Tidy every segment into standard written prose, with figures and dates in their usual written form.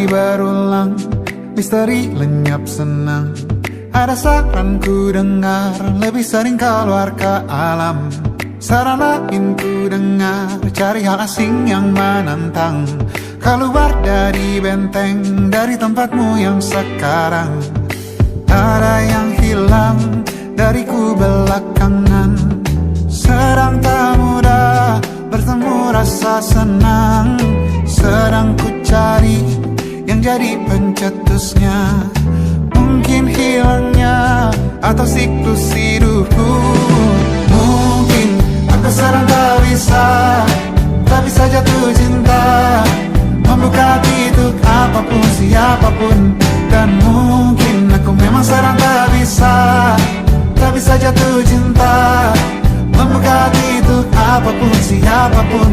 berulang, misteri lenyap senang. Ada saran ku dengar, lebih sering keluar ke alam. Saran lain ku dengar, cari hal asing yang menantang. Keluar dari benteng, dari tempatmu yang sekarang. Ada yang hilang dariku belakangan. Sedang tak mudah bertemu rasa senang. Sedang ku cari yang jadi pencetusnya. Mungkin hilangnya atau siklus hidupku. Mungkin aku sedang tak bisa jatuh cinta, membuka hati untuk apapun, siapapun. Dan mungkin aku memang sedang tak bisa jatuh cinta, membuka hati untuk apapun, siapapun.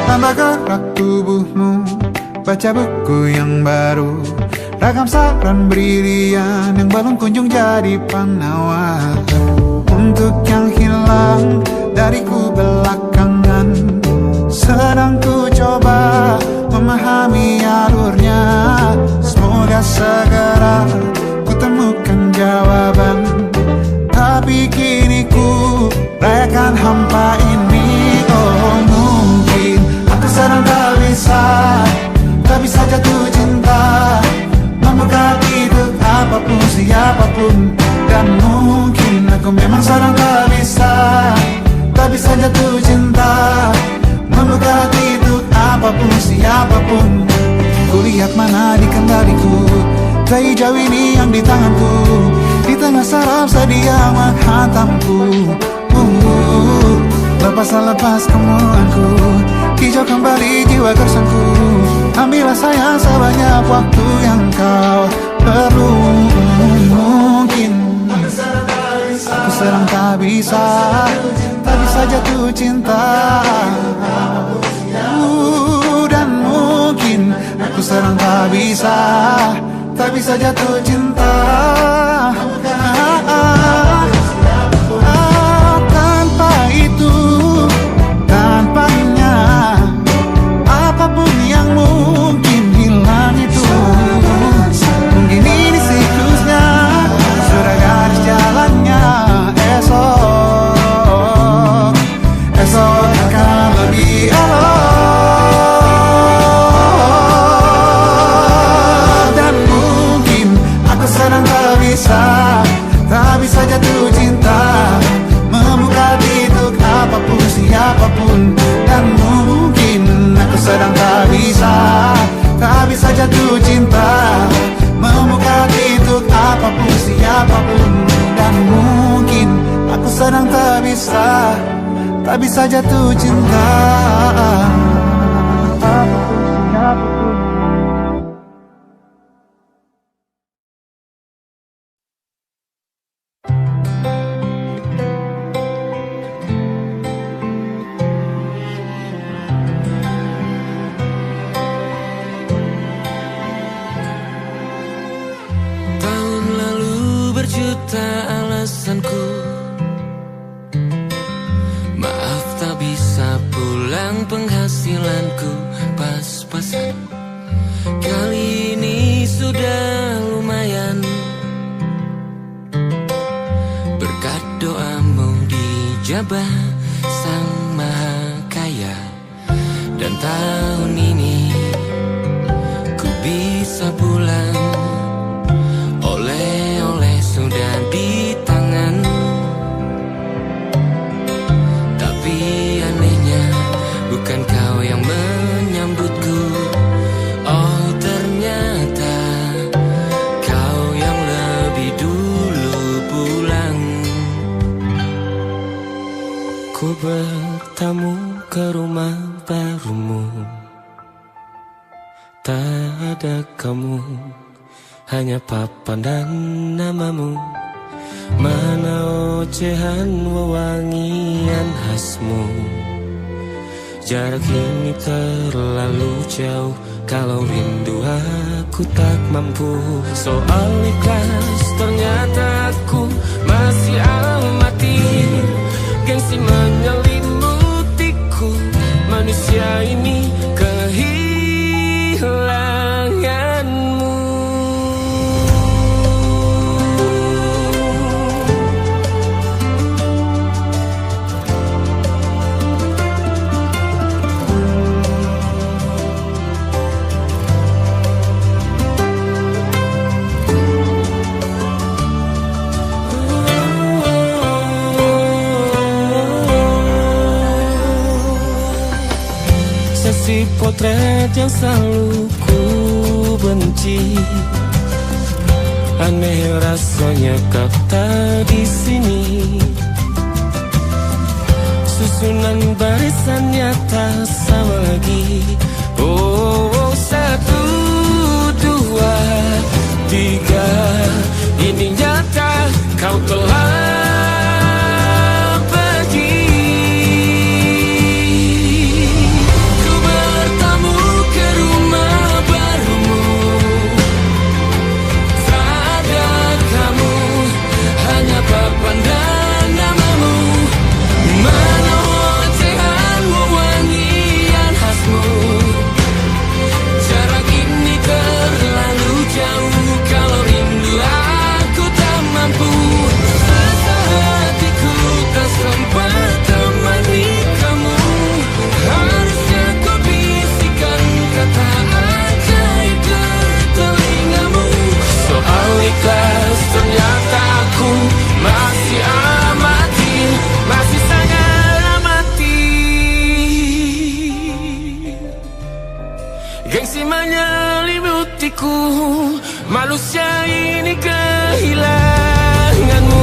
Tambah gerak tubuhmu, baca buku yang baru, ragam saran brilian yang belum kunjung jadi penawar. Untuk yang hilang dariku belakangan, sedang ku coba memahami alurnya. Semoga segera ku temukan jawaban. Tapi kini ku rayakan hampa ini. Oh, mungkin aku sedang tak bisa jatuh cinta, membuka hati untuk apapun, siapapun. Dan mungkin aku memang sedang tak bisa jatuh cinta, membuka hati untuk apapun, siapapun. Kulihat mana di kendaliku, bayi jauh ini yang di tanganku. Di tengah saraf sedih yang menghantamku. Lepas kemuanku, hijau kembali jiwa gersangku. Ambillah sayang sebanyak waktu yang kau perlu. Mungkin aku sedang tak bisa jatuh cinta. Dan mungkin aku sedang tak bisa jatuh cinta. Tanpa itu, tanpanya, apapun yang mungkin hilang itu. Mungkin ini siklusnya, sudah garis jalannya. Esok akan lebih elok. Dan mungkin aku sedang tak bisa jatuh cinta, membuka hati untuk apapun, siapapun. Dan mungkin aku sedang tak bisa jatuh cinta, membuka hati untuk apapun, siapapun. Dan mungkin aku sedang tak bisa jatuh cinta. Tahun lalu berjuta alasanku, maaf tak bisa pulang, penghasilanku pas-pasan. Kali ini sudah lumayan, berkat doamu dijabah Sang Maha Kaya. Dan tahun ini ku bisa pulang, oleh-oleh sudah di tangan. Tapi anehnya bukan kau yang menyambutku. Oh, ternyata kau yang lebih dulu pulang. Ku bertamu ke rumah barumu, tak ada kamu, hanya papan dan namamu. Mana ocehan wewangian khasmu. Jarak ini terlalu jauh, kalau rindu aku tak mampu. Soal ikhlas ternyata aku masih amati. Gengsi menyelimutiku, manusia ini kehilanganmu. Sesi potret yang selalu ku benci, aneh rasanya kau tak di sini. Susunan barisannya tak sama lagi. Oh, 1, 2, 3, ini nyata kau telah gengsi menyelimutiku, manusia ini kehilanganmu.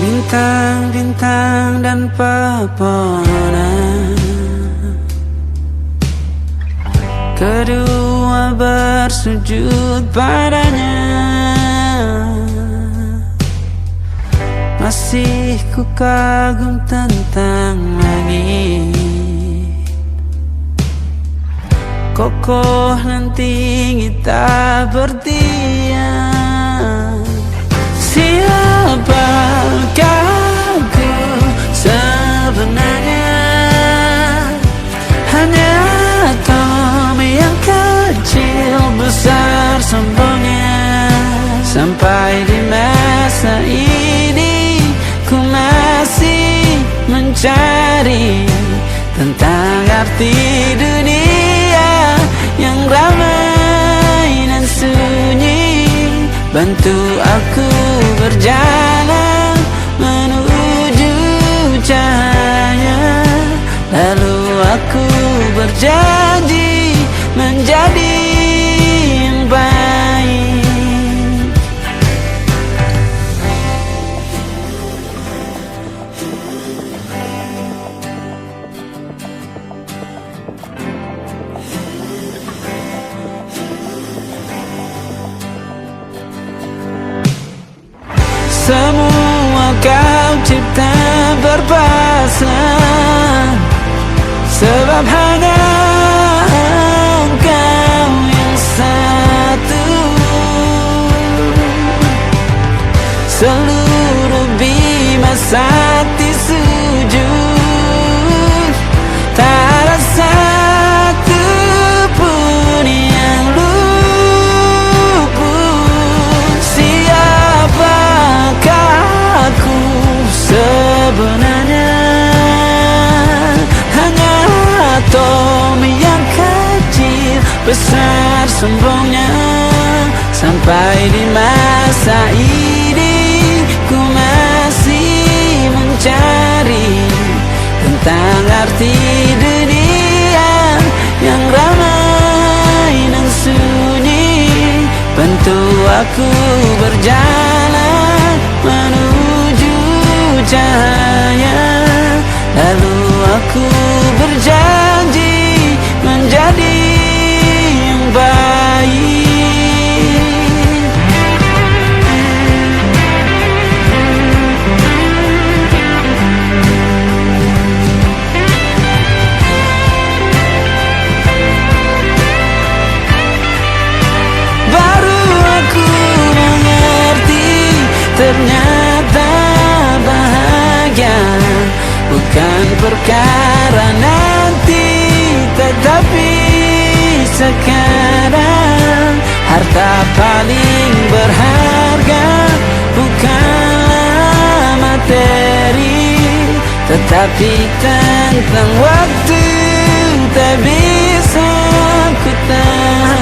Bintang-bintang dan pepohonan, kedua bersujud padanya. Masih ku kagum tentang langit, kokoh dan tinggi tak bertiang. Siapakah aku sebenarnya? Hanya atom yang kecil besar sombongnya. Sampai di masa ini ku masih mencari tentang arti dunia yang ramai dan sunyi. Bantu aku berjalan menuju cahaya, lalu aku berjanji menjadi yang baik. Semua kau cipta berpasang, sebab hanya engkau yang satu. Seluruh bima sakti sujud, tak ada satu pun yang luput. Siapakah aku sebenarnya? Hanya atau besar sombongnya. Sampai di masa ini ku masih mencari tentang arti dunia yang ramai dan sunyi. Bantu aku berjalan menuju cahaya, lalu aku berjanji menjadi yang baik. Baru aku mengerti, ternyata bahagia bukan perkara nanti, tetapi sekarang. Harta paling berharga bukanlah materi, tetapi tentang waktu tak bisa ku tahan.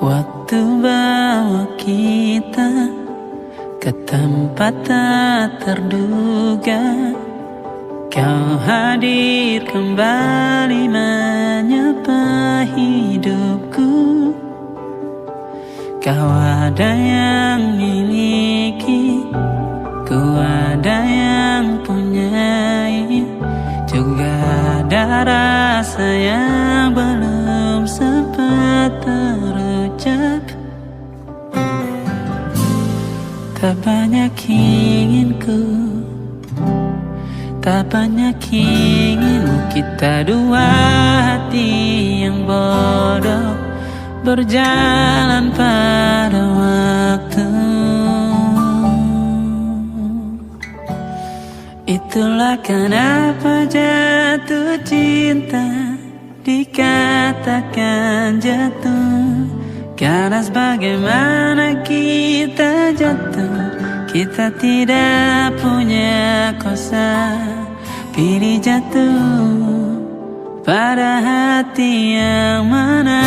Waktu bawa kita ke tempat tak terduga, kau hadir kembali menyapa hidupku. Kau ada yang miliki, ku ada yang punyai, juga ada rasa yang belum sempat terucap. Tak banyak inginku, tak banyak inginmu, kita dua hati yang bodoh berjalan pada waktu. Itulah kenapa jatuh cinta dikatakan jatuh, karena sebagaimana kita jatuh, kita tidak punya kuasa. Pilih jatuh pada hati yang mana.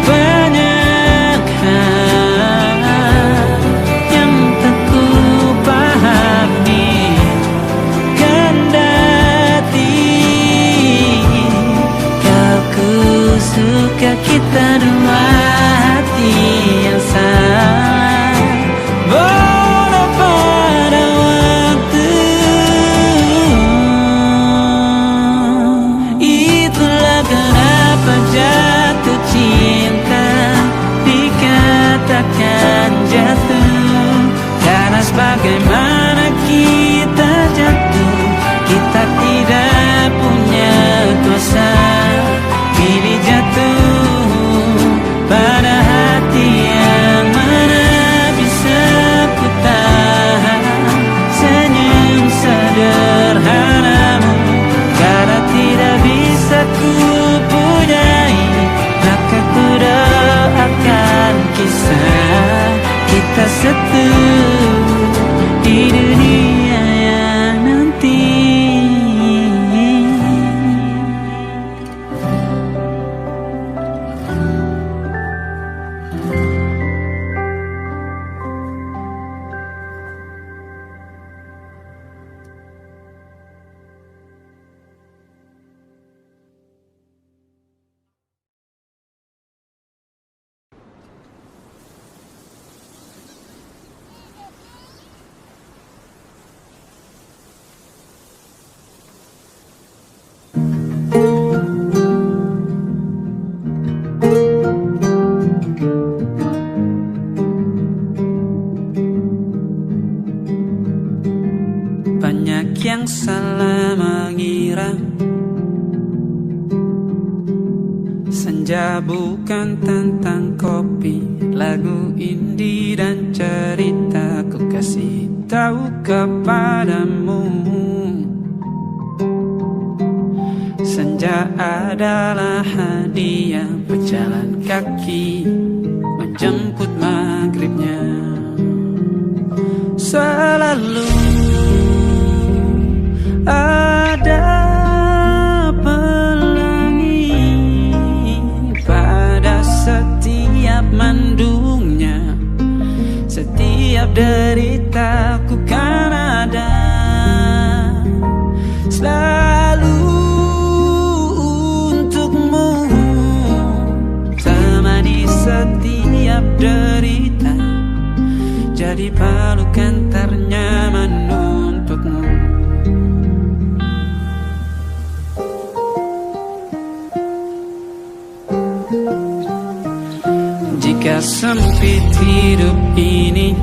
Banyak hal yang tak ku paham. banyak yang salah mengira senja bukan tentang kopi, lagu indie dan cerita. Ku kasih tahu kepadamu, senja adalah hadiah pejalan kaki menjemput maghribnya. Selalu ada pelangi pada setiap mendungnya, setiap deritaku kan ada selalu untukmu, temani setiap derita, jadi pelukan ternyaman untukmu. Jika sempit hidup ini,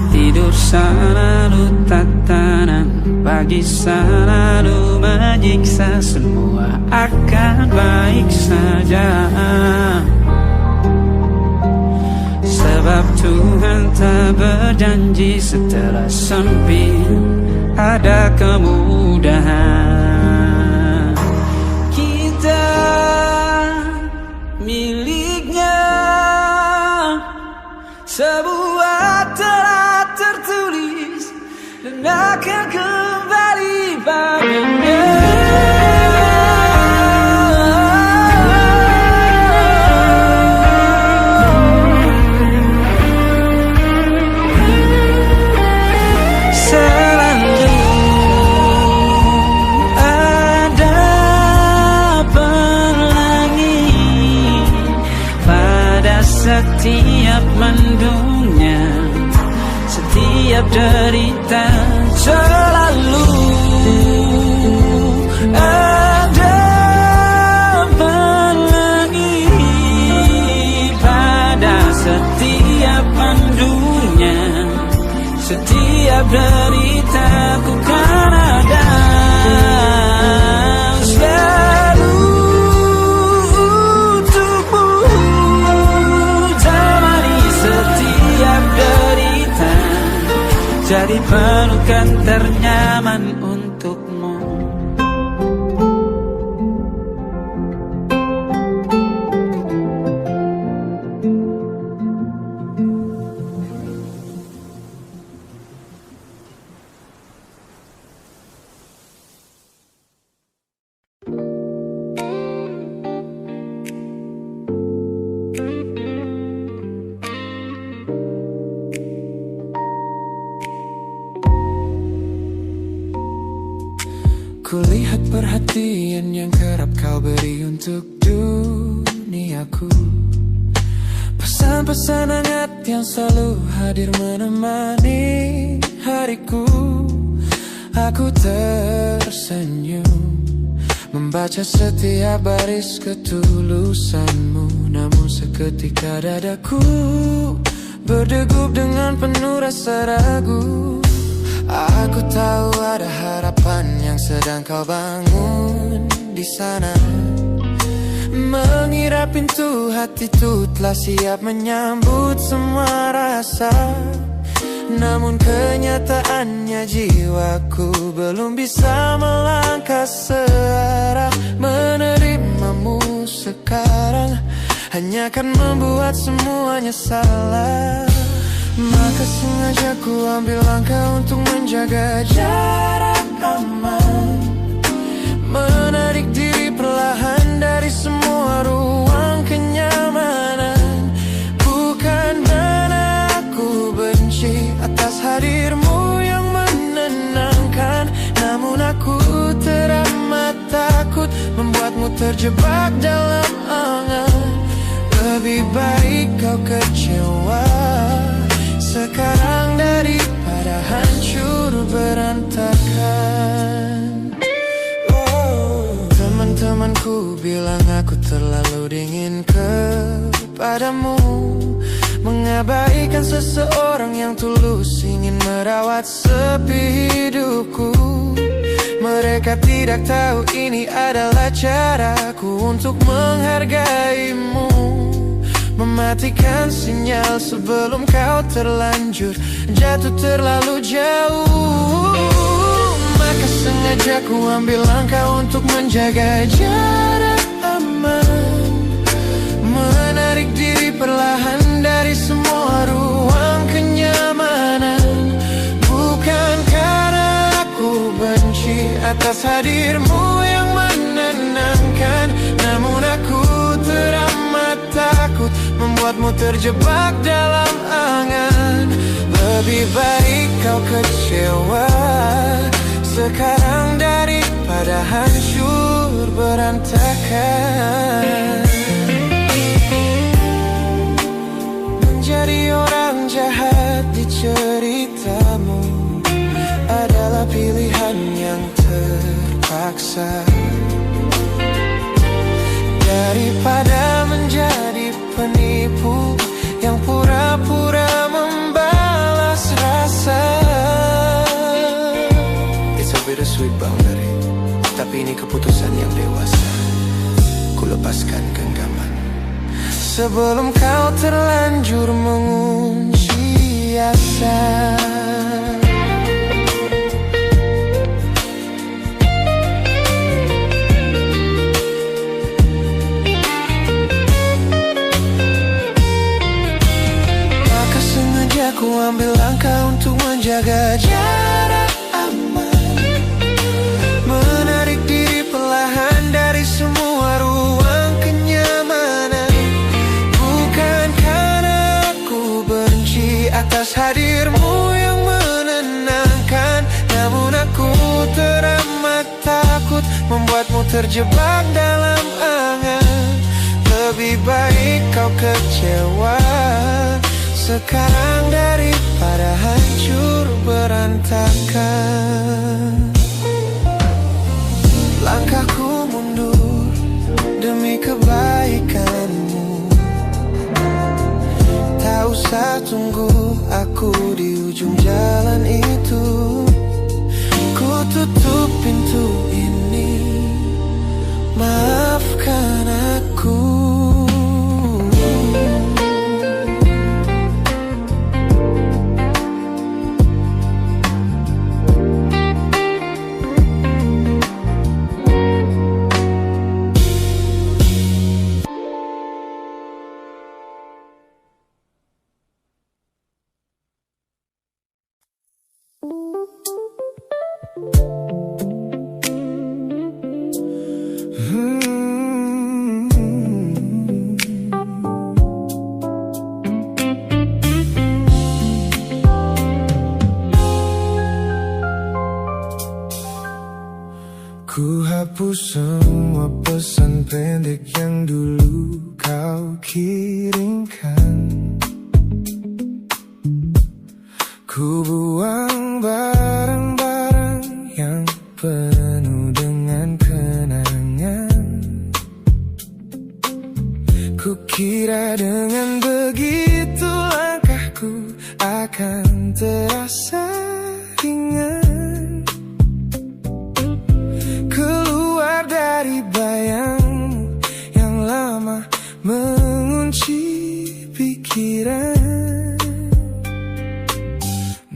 tidur selalu tatanan, pagi selalu menyiksa, semua akan baik saja. Sebab Tuhan tak berjanji setelah sempit ada kemudahan. Kita miliknya, sebuah telah tertulis dan akan kembali padanya. Setiap mendungnya, setiap derita, selalu ada pelangi pada setiap mendungnya, setiap derita ku kan ada selalu jadi pelukan ternyaman untukmu. Kulihat perhatian yang kerap kau beri untuk duniaku, pesan-pesan hangat yang selalu hadir menemani hariku. Aku tersenyum membaca setiap baris ketulusanmu, namun seketika dadaku berdegup dengan penuh rasa ragu. Aku tahu ada harapan yang sedang kau bangun di sana. Mengira pintu hatiku telah siap menyambut semua rasa, namun kenyataannya jiwaku belum bisa melangkah searah. Menerimamu sekarang hanya akan membuat semuanya salah. Maka sengaja ku ambil langkah untuk menjaga jarak aman, menarik diri perlahan dari semua ruang kenyamanan. Bukan karena aku benci atas hadirmu yang menenangkan, namun aku teramat takut membuatmu terjebak dalam angan. Lebih baik kau kecewa sekarang daripada hancur berantakan. Teman-temanku bilang aku terlalu dingin kepadamu, mengabaikan seseorang yang tulus ingin merawat sepi hidupku. Mereka tidak tahu ini adalah caraku untuk menghargaimu. Mematikan sinyal sebelum kau terlanjur jatuh terlalu jauh. Maka sengaja ku ambil langkah untuk menjaga jarak aman, menarik diri perlahan dari semua ruang kenyamanan. Bukan karena aku benci atas hadirmu yang menenangkan, namun aku teramat takut membuatmu terjebak dalam angan. Lebih baik kau kecewa sekarang daripada hancur berantakan. Menjadi orang jahat di ceritamu adalah pilihan yang terpaksa, daripada menjadi penipu yang pura-pura membalas rasa. It's a bittersweet boundary, tapi ini keputusan yang dewasa. Ku lepaskan genggaman sebelum kau terlanjur mengunci asa. Ku ambil langkah untuk menjaga jarak aman, menarik diri perlahan dari semua ruang kenyamanan. Bukan karena aku benci atas hadirmu yang menenangkan, namun aku teramat takut membuatmu terjebak dalam angan. Lebih baik kau kecewa sekarang daripada hancur berantakan. Langkahku mundur demi kebaikanmu. Tak usah tunggu aku di ujung jalan itu. Ku tutup pintu ini, maafkan aku. Ku hapus semua pesan pendek yang dulu kau kirimkan. Ku buang barang-barang yang penuh dengan kenangan. Ku kira dengan begitu langkahku akan terasa ringan, keluar dari bayangmu yang lama mengunci pikiran.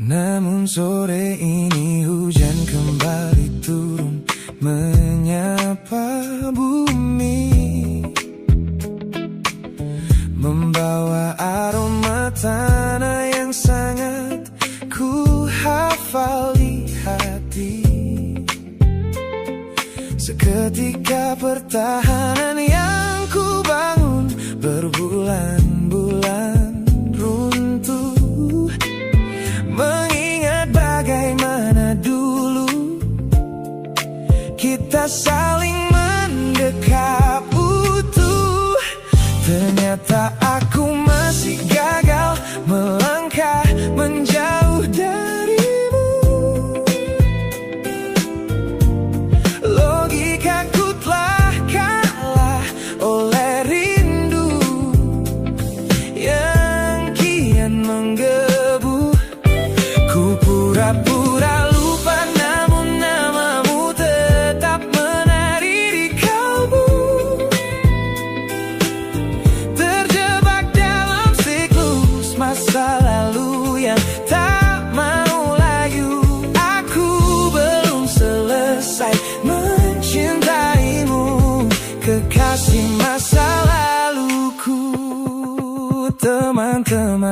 Namun sore ini hujan kembali turun menyapa bumi, membawa aroma tanah yang sangat ku hafal di hati. Seketika pertahanan yang ku bangun berbulan-bulan runtuh, mengingat bagaimana dulu kita saling mendekap utuh. Ternyata aku masih gagal melangkah menjauh darimu. Logikaku telah kalah oleh rindu yang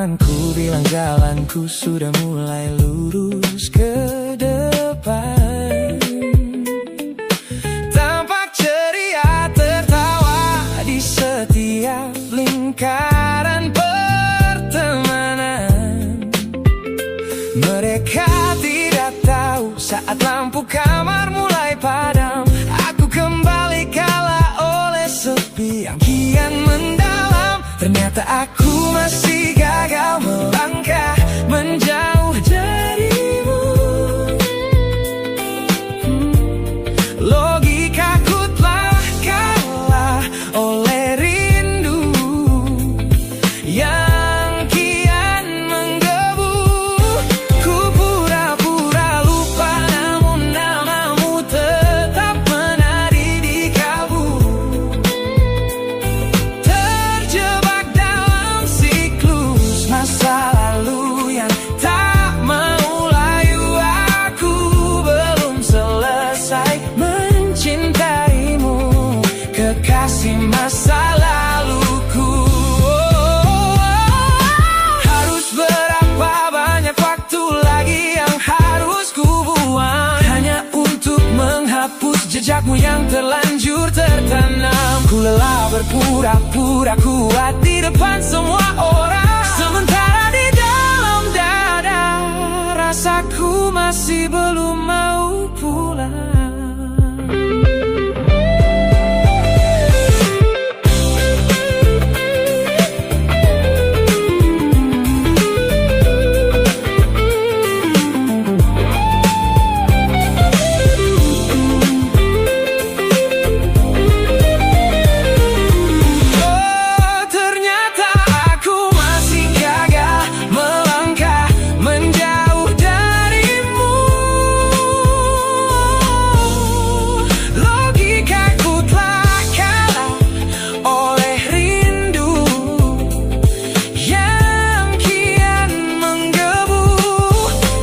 temanku bilang jalanku sudah mulai lurus ke depan. Tampak ceria tertawa di setiap lingkaran pertemanan. Mereka tidak tahu saat lampu kamar mulai padam, aku kembali kalah oleh sepi yang kian mendalam. Ternyata aku masih gagal melangkah menjauh darimu. Logikaku telah kalah oleh rindu yang kian menggebu. Ku pura-pura lupa, namun namamu tetap menari di kalbu. Terjebak dalam siklus masa lalu yang tak mau layu. Aku belum selesai mencintaimu, kekasih masa laluku. Harus berapa banyak waktu lagi yang harus ku buang hanya untuk menghapus jejakmu yang terlanjur tertanam. Ku lelah berpura-pura kuat di depan semua orang, sementara di dalam dada rasaku masih belum mau pulang. Ternyata aku masih gagal melangkah menjauh darimu. Logikaku telah kalah oleh rindu yang kian menggebu.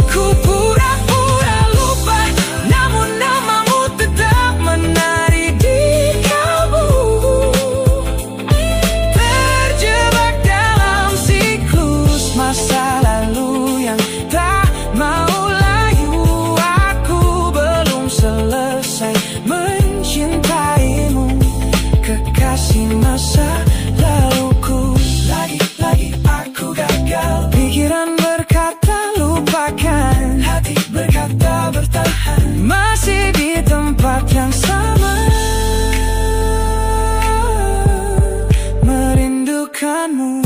Ku pura-pura lupa, namun namamu tetap menari di kalbu. Terjebak dalam siklus masa lalu yang tak mau layu. Aku belum selesai mencintaimu, kekasih masa laluku. Lagi-lagi aku gagal. Pikiran berkata lupakan, hati berkata bertahan, masih di tempat yang sama, merindukanmu.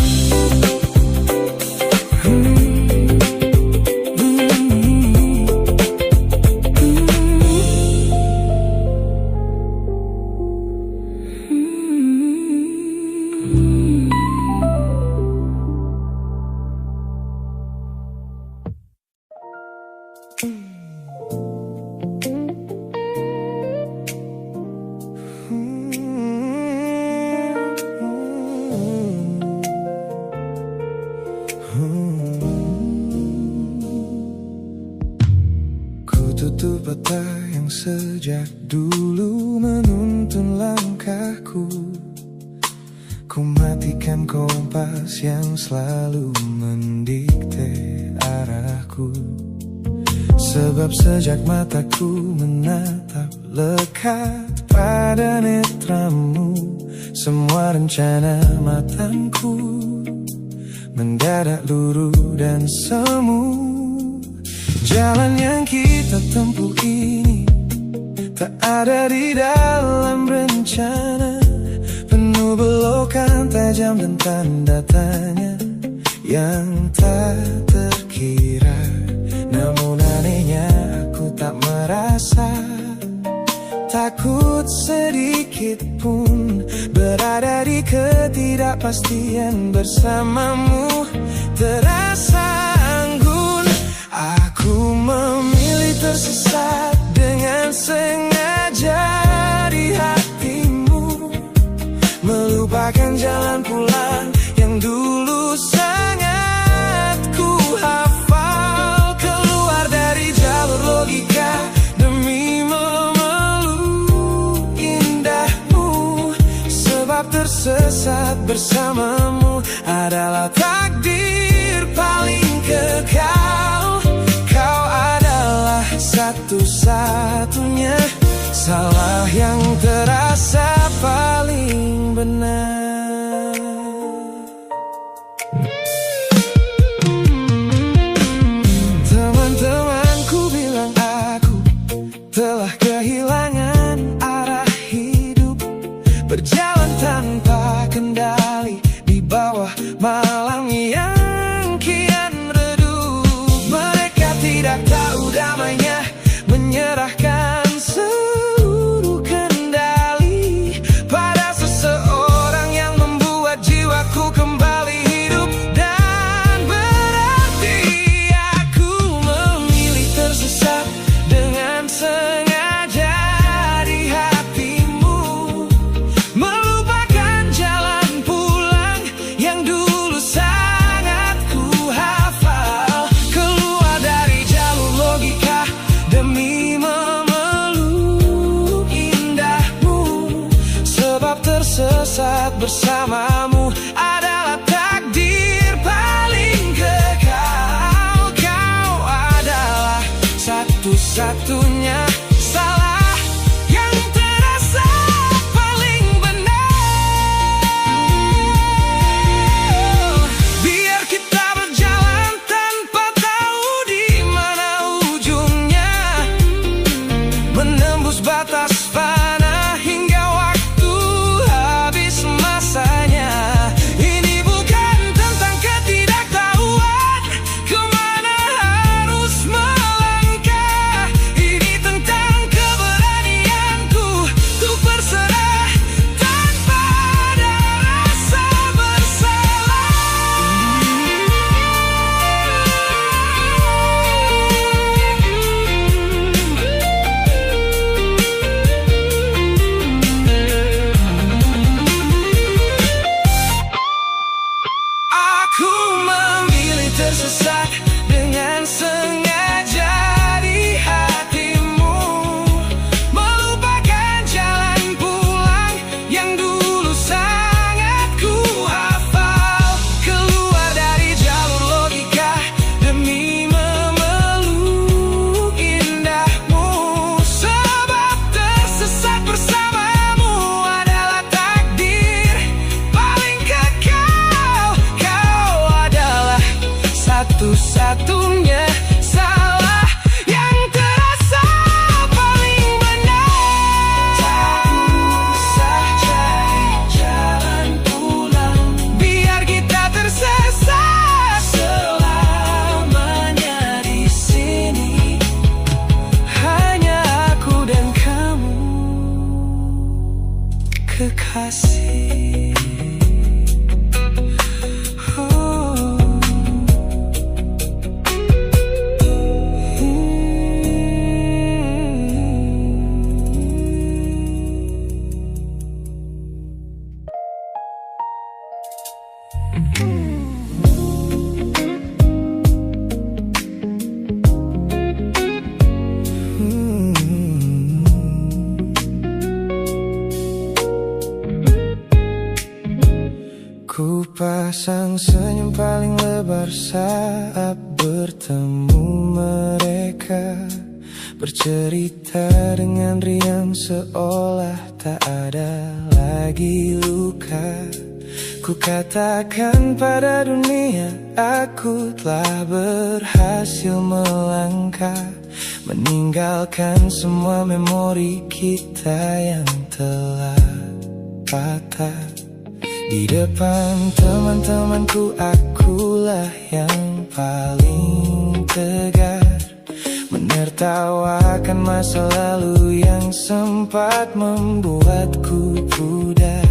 Ku tutup mata yang sejak dulu menuntun langkahku. Ku matikan kompas yang selalu mendikte arahku. Sebab sejak mataku menatap lekat pada netramu, semua rencana matangku mendadak luruh dan semu. Jalan yang kita tempuh ini tak ada di dalam rencana, penuh belokan tajam dan tanda tanya yang tak terkira. Namun anehnya aku tak merasa takut sedikit pun berada di ketidakpastian bersamamu. Terasa anggun, aku memilih tersesat dengan sengaja di hatimu, melupakan jalan pulang yang dulu sangat ku hafal. Keluar dari jalur logika demi memeluk indahmu, sebab tersesat bersamamu adalah takdir satu-satunya salah yang terasa paling benar. Teman-temanku bilang aku telah kehilangan arah hidup, berjalan tanpa kendali di bawah malam yang kian redup. Mereka tidak tahu damainya menyerahkan seluruh kendali pada seseorang yang membuat jiwaku kembali hidup. Dan berarti aku memilih tersesat dengan sengaja di hatimu, melupakan jalan pulang yang dulu sangat ku hafal, keluar dari jalur logika demi memeluk indahmu, sebab tersesat bersamamu adalah takdir paling kekal. Kau adalah satu-satunya salah yang terasa paling benar. Biar kita berjalan tanpa tahu di mana ujungnya, menembus batas fana hingga waktu habis masanya. Ini bukan tentang ketidaktahuan kemana harus melangkah, ini tentang keberanianku untuk berserah tanpa ada rasa bersalah. Aku memilih tersesat dengan sengaja di hatimu, melupakan jalan pulang yang dulu sangat ku hafal, keluar dari jalur logika demi memeluk indahmu, sebab tersesat bersamamu adalah takdir paling kekal. Kau adalah satu-satunya salah yang terasa paling benar. Tak usah cari jalan pulang, biar kita tersesat selamanya di sini. Hanya aku dan kamu, kekasih. Oh. Ku pasang senyum paling lebar saat bertemu mereka, bercerita dengan riang seolah tak ada lagi luka. Ku katakan pada dunia aku telah berhasil melangkah, meninggalkan semua memori kita yang telah patah. Di depan teman-temanku akulah yang paling tegar, menertawakan masa lalu yang sempat membuatku pudar.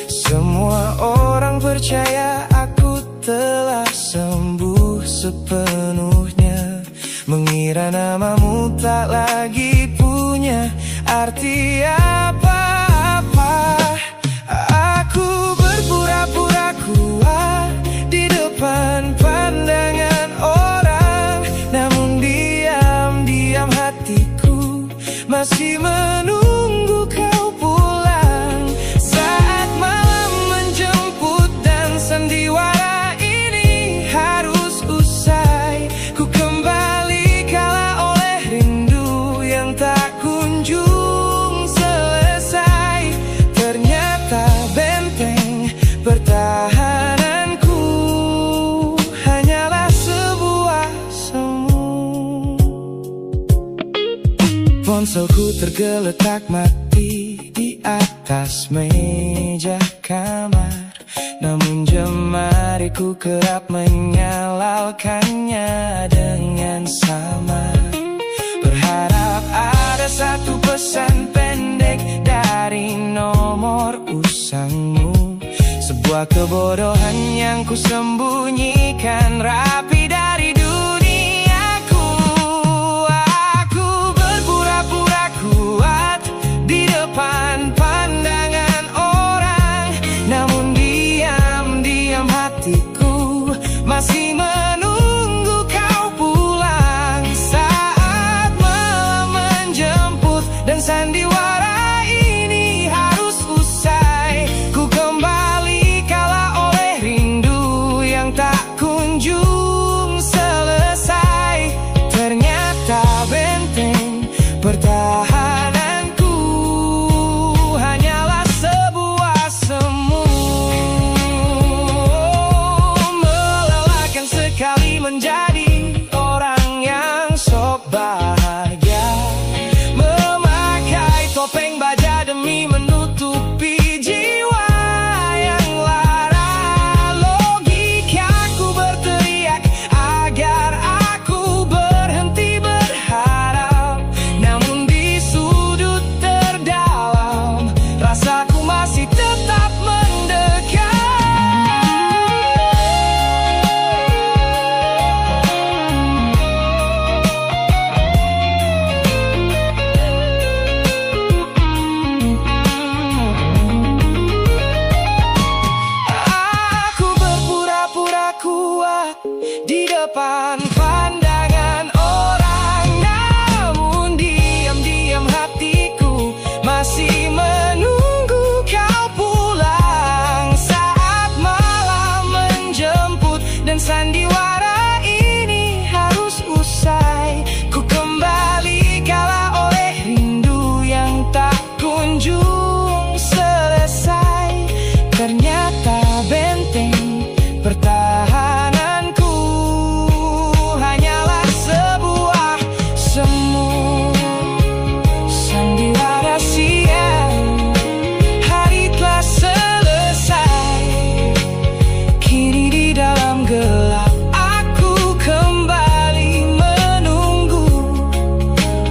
Semua orang percaya aku telah sembuh sepenuhnya, mengira namamu tak lagi punya arti apa-apa. Aku berpura-pura kuat di depan pandangan orang, namun diam-diam hatiku masih menunggu kau pulang. Saat malam menjemput dan sandiwara ini harus usai, ku kembali kalah oleh rindu. Ponselku tergeletak mati di atas meja kamar, namun jemariku kerap menyalakannya dengan sama. Berharap ada satu pesan pendek dari nomor usangmu, sebuah kebodohan yang kusembunyikan rapi dari duniaku. Aku berpura-pura kuat di depan pandangan orang, namun diam-diam hatiku masih menunggu kau pulang. Saat malam menjemput dan sandiwara ini harus usai, ku kembali kala oleh rindu yang tak kunjung selesai. Ternyata benteng pertahananku hanyalah sebuah semu, melelahkan sekali menjadi orang yang sok bahagia, memakai topeng baja demi menutupi jiwa yang lara. Logikaku berteriak agar aku berhenti berharap, namun di sudut terdalam rasaku masih tetap mendekat. Aku berpura-pura kuat di depan pandangan orang, namun diam-diam hatiku masih menunggu kau pulang. Saat malam menjemput dan sandiwara ini harus usai, ku kembali kala oleh rindu yang tak kunjung selesai. Ternyata benteng pertahananku hanyalah sebuah semu, sandiwara siang. Hari telah selesai, kini di dalam gelap aku kembali menunggu,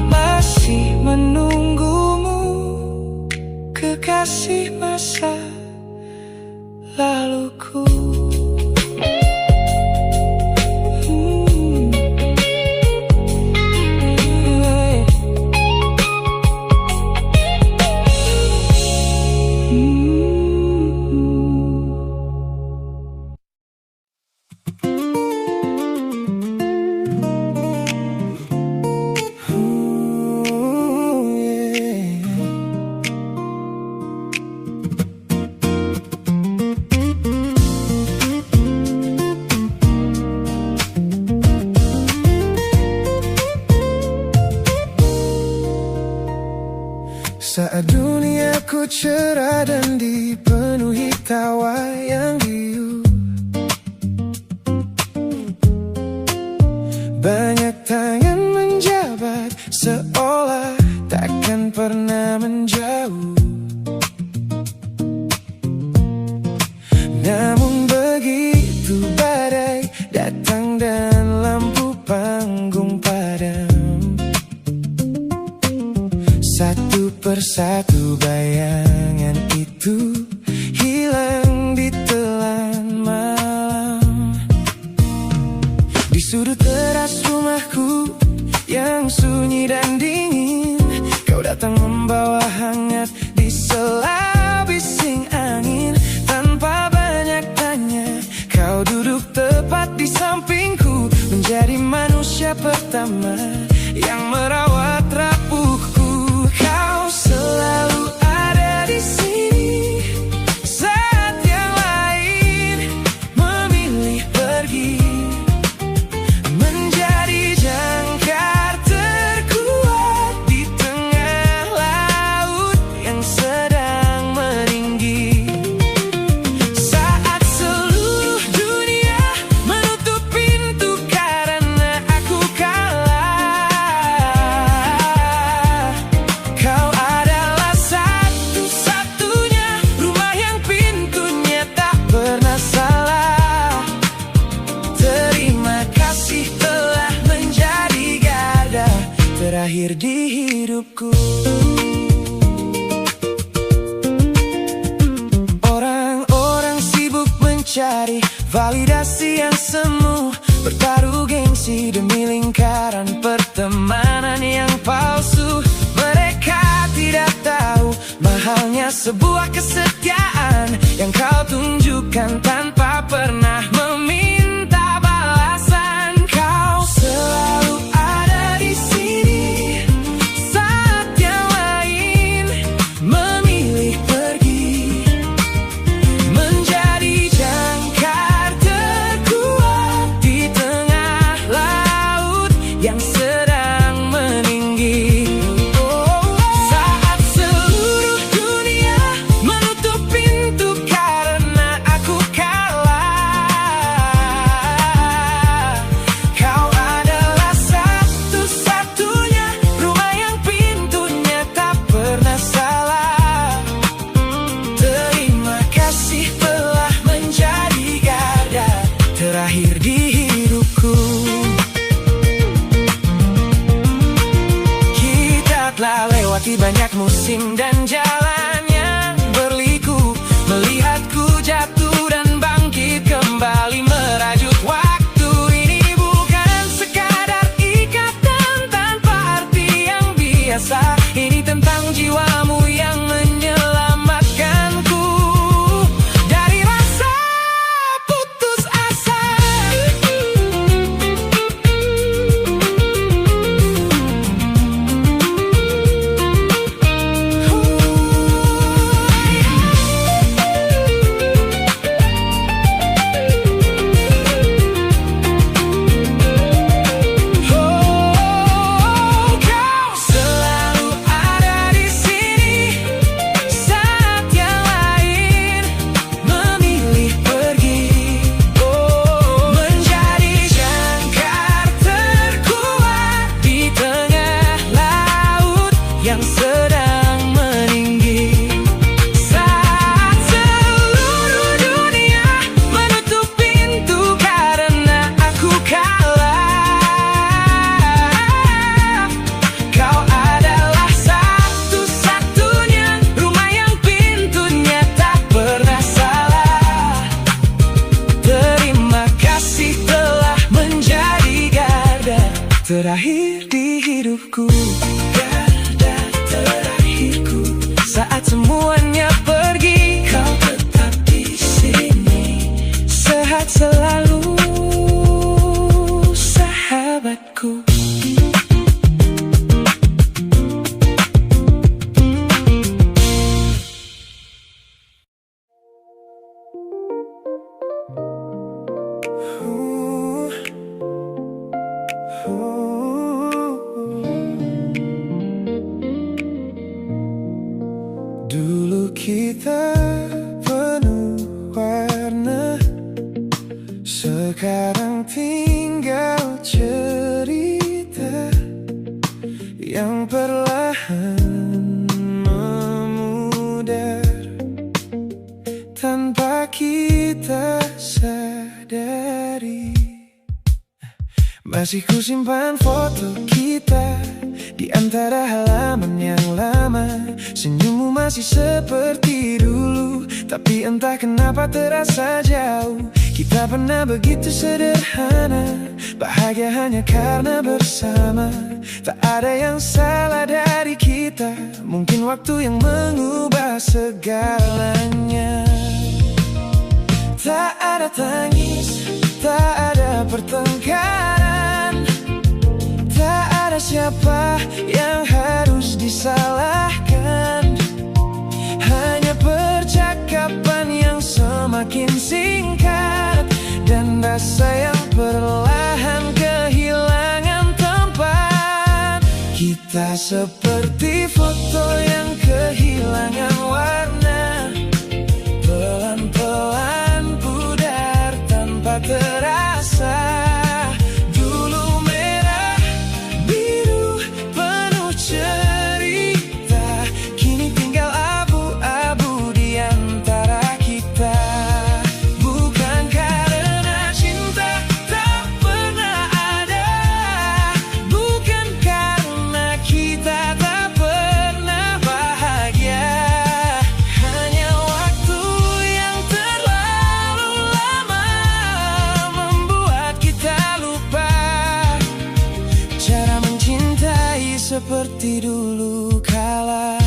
masih menunggumu, kekasih masa laluku. Saat duniaku cerah dan dipenuhi tawa yang riuh, banyak tangan menjabat seolah takkan pernah menjauh. Namun begitu badai datang dan lampu panggung padam, satu persatu bayangan itu hilang di telan malam. Di sudut teras rumahku yang sunyi dan dingin, kau datang membawa hangat di sela bising angin. Tanpa banyak tanya, kau duduk tepat di sampingku, menjadi manusia pertama yang merawat rapuhku. Kau selalu ada di sini saat yang lain memilih pergi, menjadi jangkar terkuat di tengah laut yang sedang meninggi. Saat seluruh dunia menutup pintu karena aku kalah, terakhir di hidupku. Orang-orang sibuk mencari validasi yang semu, bertaruh gengsi demi lingkaran pertemanan yang palsu. Mereka tidak tahu mahalnya sebuah kesetiaan yang kau tunjukkan tanpa pernah meminta balasan. Kau selalu ada di sini saat yang lain memilih pergi, menjadi jangkar terkuat di tengah laut yang sedang meninggi. Saat seluruh dunia menutup pintu karena aku kalah, kau adalah satu-satunya rumah yang pintunya tak pernah salah. Terima kasih telah menjadi garda terakhir di hidupku. Kita telah lewati banyak musim dan jalan yang berliku, melihatku jatuh dan bangkit kembali merajut waktu. Ini bukan sekadar ikatan tanpa arti yang biasa, ini tentang jiwamu yang menyelamatkanku dari rasa putus asa. Kau selalu ada di sini saat yang lain memilih pergi, menjadi jangkar terkuat di tengah laut yang sedang meninggi. Saat seluruh dunia menutup pintu karena aku kalah, kau adalah satu-satunya rumah yang pintunya tak pernah salah. Terima kasih telah menjadi garda terakhir di hidupku. Garda terakhirku saat semuanya pergi, kau tetap di sini, sehat selalu sahabatku. Dulu kita penuh warna, sekarang tinggal cerita yang perlahan memudar tanpa kita sadari. Masih kusimpan foto kita di antara halaman yang lama. Senyummu masih seperti dulu, tapi entah kenapa terasa jauh. Kita pernah begitu sederhana, bahagia hanya karena bersama. Tak ada yang salah dari kita, mungkin waktu yang mengubah segalanya. Tak ada tangis, tak ada pertengkaran, tak ada siapa yang harus disalahkan. Hanya percakapan yang semakin singkat dan rasa yang perlahan kehilangan tempat. Kita seperti foto yang kehilangan warna, pelan-pelan pudar tanpa terasa. Dulu merah, biru, penuh cerita, kini tinggal abu-abu di antara kita. Bukan karena cinta tak pernah ada, bukan karena seperti dulu kala.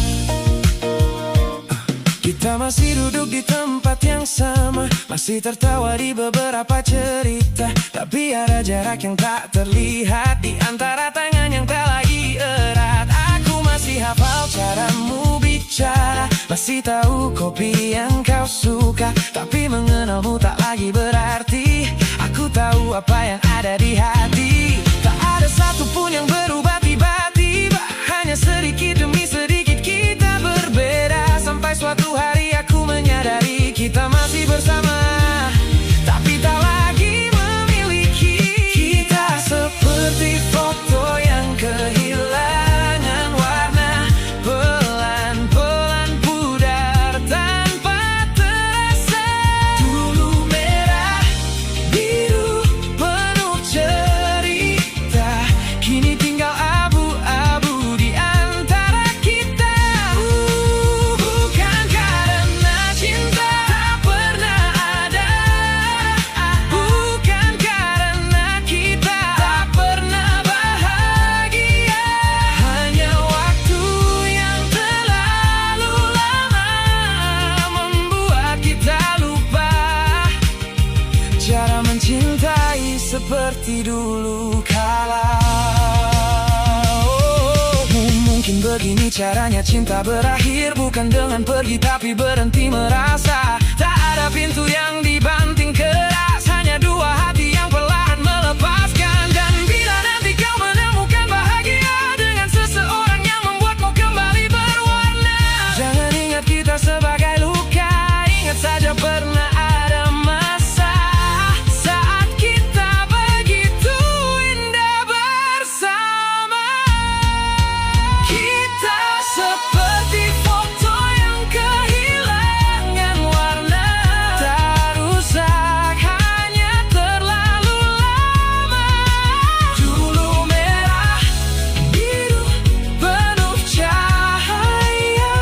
Kita masih duduk di tempat yang sama, masih tertawa di beberapa cerita. Tapi ada jarak yang tak terlihat di antara tangan yang tak lagi erat. Aku masih hafal caramu bicara, masih tahu kopi yang kau suka. Tapi mengenalmu tak lagi berarti aku tahu apa yang ada di hati. Tak ada satupun yang berubah tiba-tiba, hanya sedikit demi sedikit kita berbeda. Sampai suatu hari aku menyadari kita masih bersama, tapi tak lagi memiliki. Kita seperti foto yang kehilangan warna, pelan-pelan pudar tanpa terasa. Dulu merah, biru, penuh cerita, kini tinggal abu-abu di antara kita. Bukan karena cinta tak pernah ada, bukan karena kita tak pernah bahagia. Hanya waktu yang terlalu lama membuat kita lupa cara mencintai seperti dulu kala. Mungkin begini caranya cinta berakhir, bukan dengan pergi tapi berhenti merasa. Tak ada pintu yang dibanting keras, hanya dua hati yang perlahan melepaskan. Dan bila nanti kau menemukan bahagia dengan seseorang yang membuatmu kembali berwarna, jangan ingat kita sebagai luka, ingat saja pernah ada masa saat kita begitu indah bersama. Kita seperti foto yang kehilangan warna, tak rusak, hanya terlalu lama. Dulu merah, biru, penuh cahaya,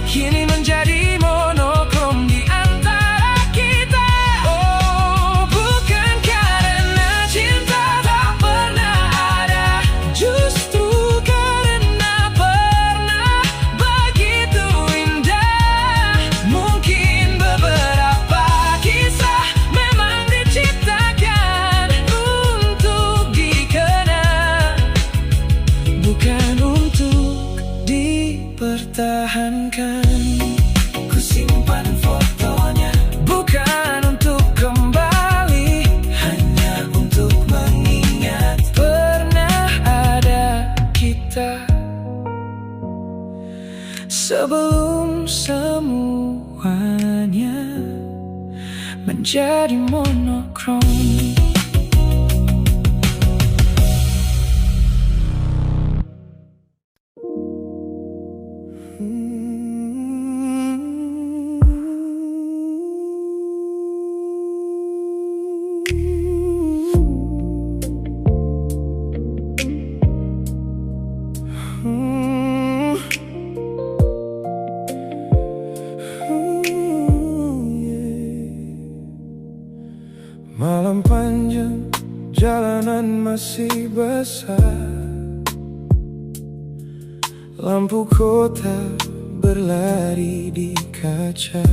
kini menjadi monokrom di antara kita. Oh, bukan karena cinta tak pernah ada, justru karena pernah begitu indah. Mungkin beberapa kisah memang diciptakan untuk dikenang, bukan untuk dipertahankan. Ku simpan fotonya, bukan untuk kembali, hanya untuk mengingat pernah ada kita. Sebelum semuanya menjadi monokrom. Malam panjang, jalanan masih basah, lampu kota berlari di kaca.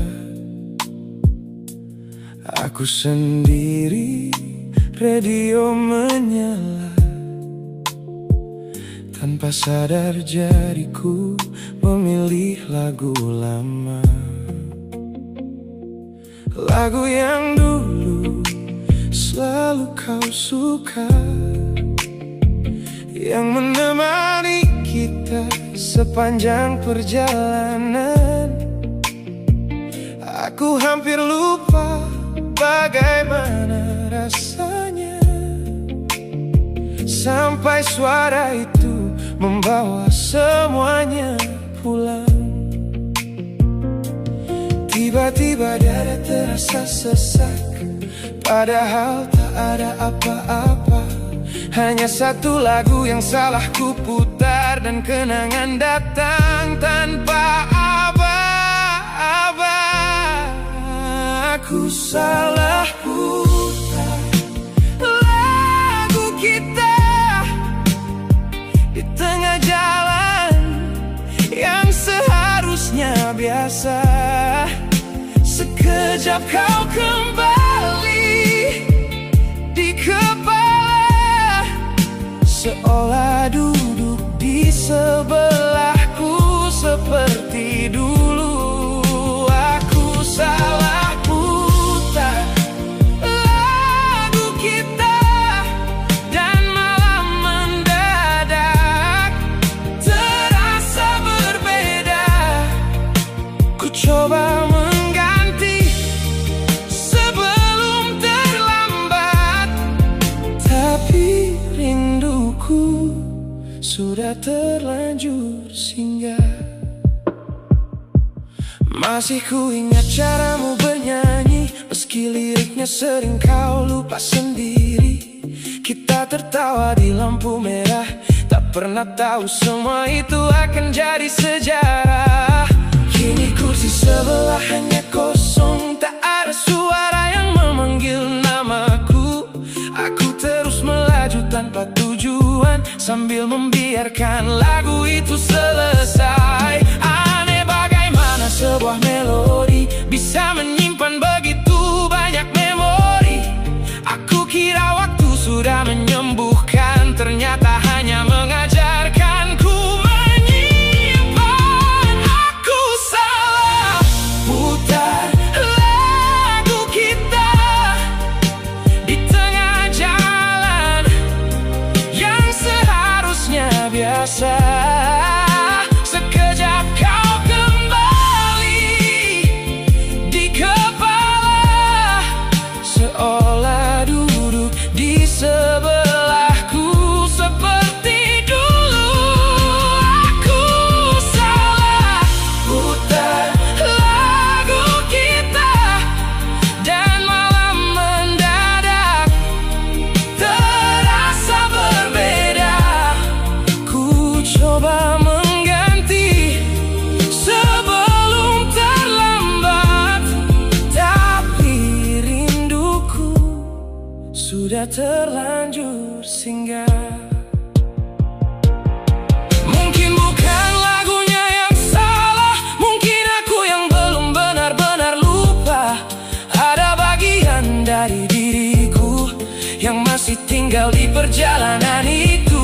Aku sendiri, radio menyala. Tanpa sadar jariku memilih lagu lama, lagu yang dulu selalu kau suka, yang menemani kita sepanjang perjalanan. Aku hampir lupa bagaimana rasanya sampai suara itu membawa semuanya pulang. Tiba-tiba dada terasa sesak, padahal tak ada apa-apa. Hanya satu lagu yang salah ku putar, dan kenangan datang tanpa aba-aba. Aku salah putar lagu kita di tengah jalan. biasa. Sekejap kau kembali di kepala, seolah duduk di sebelahku seperti dulu. Aku salah putar lagu kita, dan malam mendadak terasa berbeda. Ku coba mengganti sebelum terlambat, tapi rinduku sudah terlanjur singgah. Masih ku ingat caramu bernyanyi, meski liriknya sering kau lupa sendiri. Kita tertawa di lampu merah, tak pernah tahu semua itu akan jadi sejarah. Kini kursi sebelah hanya kosong, tak ada suara yang memanggil namaku. Aku terus melaju tanpa tujuan, sambil membiarkan lagu itu selesai. Aneh bagaimana sebuah melodi bisa menyimpan begitu banyak memori. Aku kira waktu sudah menyembuhkan, ternyata hanya mengajarkanku menyimpan. Aku salah putar lagu kita di tengah jalan yang seharusnya biasa. Sekejap kau kembali di kepala, seolah duduk di sebelahku seperti dulu. Aku salah putar lagu kita, dan malam mendadak terasa berbeda. Ku coba mengganti sebelum terlambat, tapi rinduku sudah terlanjur singgah. Mungkin bukan lagunya yang salah, mungkin aku yang belum benar-benar lupa. Ada bagian dari diriku yang masih tinggal di perjalanan itu.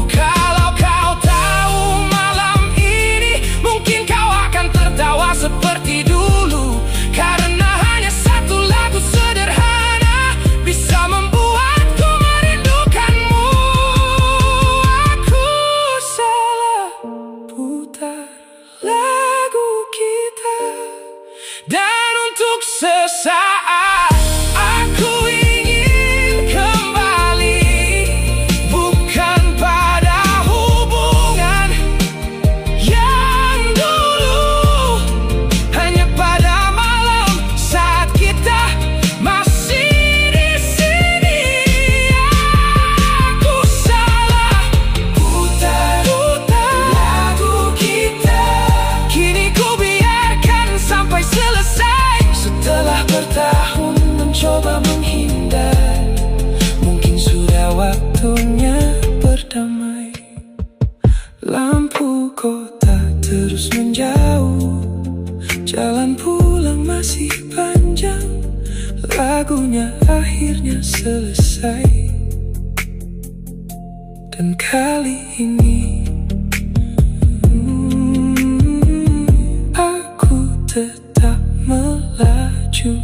Kalau kau tahu malam ini, mungkin kau akan tertawa seperti dulu, karena hanya satu lagu sederhana bisa membuatku merindukanmu. Aku salah putar lagu kita, dan untuk sesaat aku ingin kembali, bukan pada hubungan yang dulu, hanya pada malam saat kita masih di sini. Aku salah putar lagu kita, kini ku biarkan sampai selesai. Setelah bertahun mencoba menghindar, mungkin sudah waktunya berdamai. Lampu kota terus menjauh, jalan pulang masih panjang. Lagunya akhirnya selesai, dan kali ini aku tetap melaju.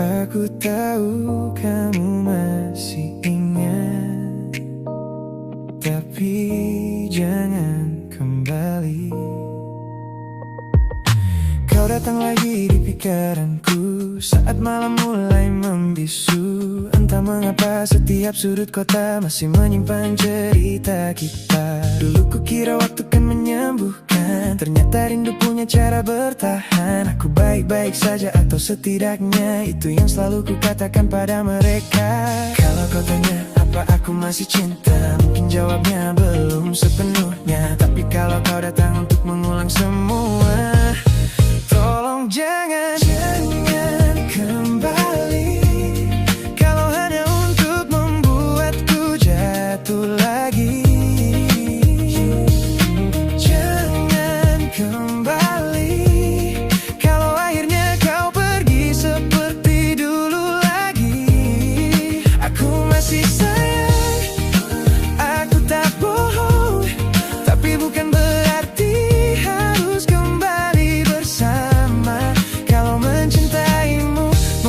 Aku tahu kamu masih ingat, tapi jangan kembali. Kau datang lagi di pikiranku saat malam mulai membisu. Entah mengapa setiap sudut kota masih menyimpan cerita kita. Dulu kukira waktu kan menyembuhkan, ternyata rindu punya cara bertahan. Aku baik-baik saja atau setidaknya itu yang selalu kukatakan pada mereka. Kalau kau tanya apa aku masih cinta, mungkin jawabnya belum sepenuhnya. Tapi kalau kau datang untuk mengulang semua, tolong jangan kembali. Kalau hanya untuk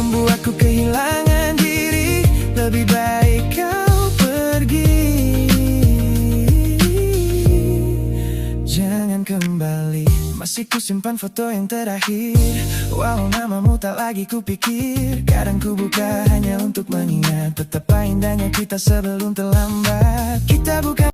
membuatku kehilangan diri. Lebih baik kau pergi, jangan kembali. Masih kusimpan foto yang terakhir, walau namamu tak lagi kupikir. Kadang ku buka hanya untuk mengingat betapa indahnya kita sebelum terlambat. Kita bukan